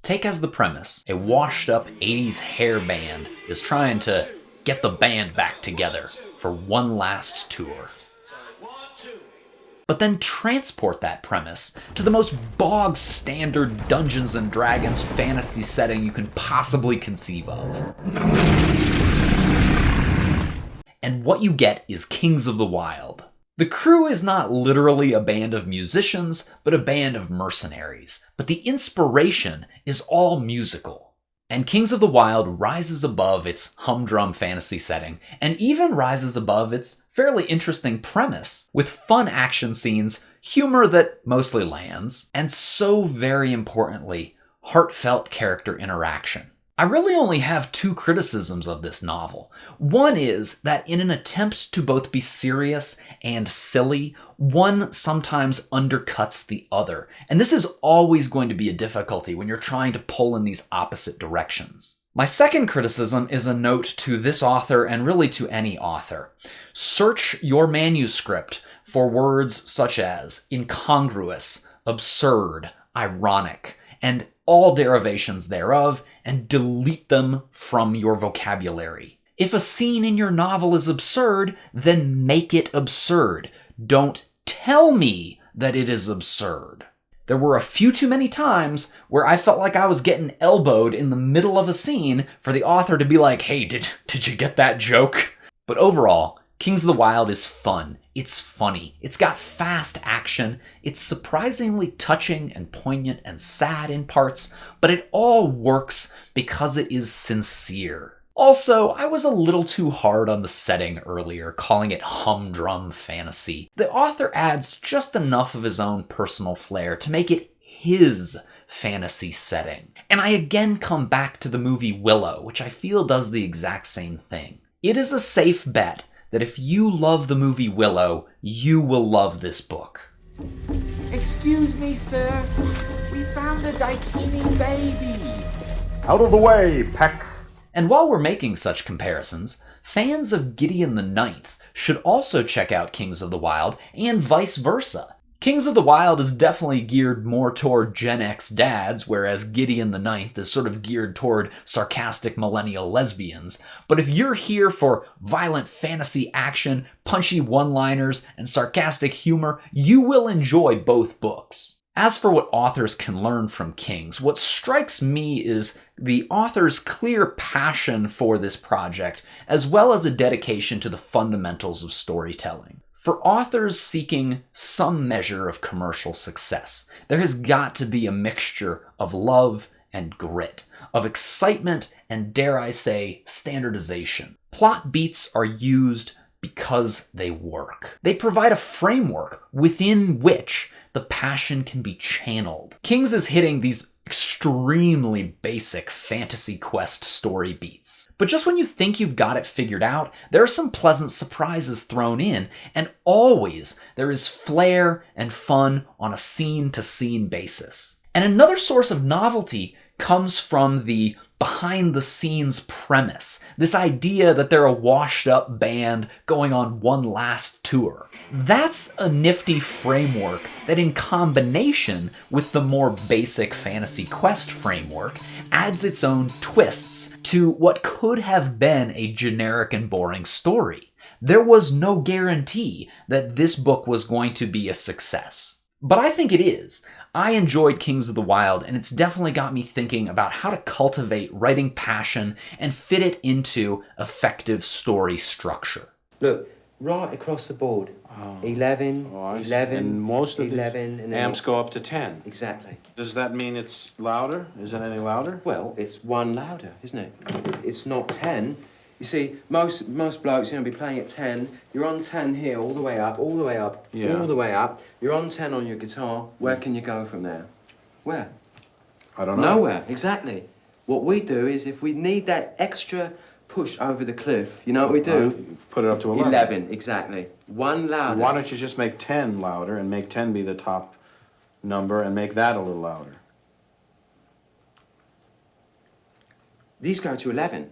Take as the premise, a washed-up 80s hair band is trying to get the band back together for one last tour. But then transport that premise to the most bog-standard Dungeons & Dragons fantasy setting you can possibly conceive of. And what you get is Kings of the Wyld. The crew is not literally a band of musicians, but a band of mercenaries. But the inspiration is all musical. And Kings of the Wyld rises above its humdrum fantasy setting, and even rises above its fairly interesting premise, with fun action scenes, humor that mostly lands, and so very importantly, heartfelt character interaction. I really only have two criticisms of this novel. One is that in an attempt to both be serious and silly, one sometimes undercuts the other. And this is always going to be a difficulty when you're trying to pull in these opposite directions. My second criticism is a note to this author and really to any author. Search your manuscript for words such as incongruous, absurd, ironic, and all derivations thereof, and delete them from your vocabulary. If a scene in your novel is absurd, then make it absurd. Don't tell me that it is absurd. There were a few too many times where I felt like I was getting elbowed in the middle of a scene for the author to be like, hey, did you get that joke? But overall, Kings of the Wyld is fun. It's funny. It's got fast action. It's surprisingly touching and poignant and sad in parts, but it all works because it is sincere. Also, I was a little too hard on the setting earlier, calling it humdrum fantasy. The author adds just enough of his own personal flair to make it his fantasy setting. And I again come back to the movie Willow, which I feel does the exact same thing. It is a safe bet that if you love the movie Willow, you will love this book. Excuse me, sir. We found a daikini baby. Out of the way, Peck. And while we're making such comparisons, fans of Gideon the Ninth should also check out Kings of the Wyld, and vice versa. Kings of the Wyld is definitely geared more toward Gen X dads, whereas Gideon the Ninth is sort of geared toward sarcastic millennial lesbians. But if you're here for violent fantasy action, punchy one-liners, and sarcastic humor, you will enjoy both books. As for what authors can learn from Kings, what strikes me is the author's clear passion for this project, as well as a dedication to the fundamentals of storytelling. For authors seeking some measure of commercial success, there has got to be a mixture of love and grit, of excitement and, dare I say, standardization. Plot beats are used because they work. They provide a framework within which the passion can be channeled. Kings is hitting these extremely basic fantasy quest story beats. But just when you think you've got it figured out, there are some pleasant surprises thrown in, and always there is flair and fun on a scene-to-scene basis. And another source of novelty comes from the behind-the-scenes premise, this idea that they're a washed-up band going on one last tour. That's a nifty framework that, in combination with the more basic Fantasy Quest framework, adds its own twists to what could have been a generic and boring story. There was no guarantee that this book was going to be a success. But I think it is. I enjoyed Kings of the Wyld, and it's definitely got me thinking about how to cultivate writing passion and fit it into effective story structure. Look, right across the board. 11, 11, and most of 11, the and then amps go up to 10. Exactly. Does that mean it's louder? Is it any louder? Well, it's one louder, isn't it? It's not 10. You see, most blokes, be playing at 10. You're on 10 here, all the way up, all the way up, Yeah. all the way up. You're on 10 on your guitar. Where can you go from there? Where? I don't know. Nowhere, exactly. What we do is, if we need that extra push over the cliff, you know what we do? Put it up to 11. 11, exactly. One louder. Why don't you just make 10 louder and make 10 be the top number and make that a little louder? These go to 11.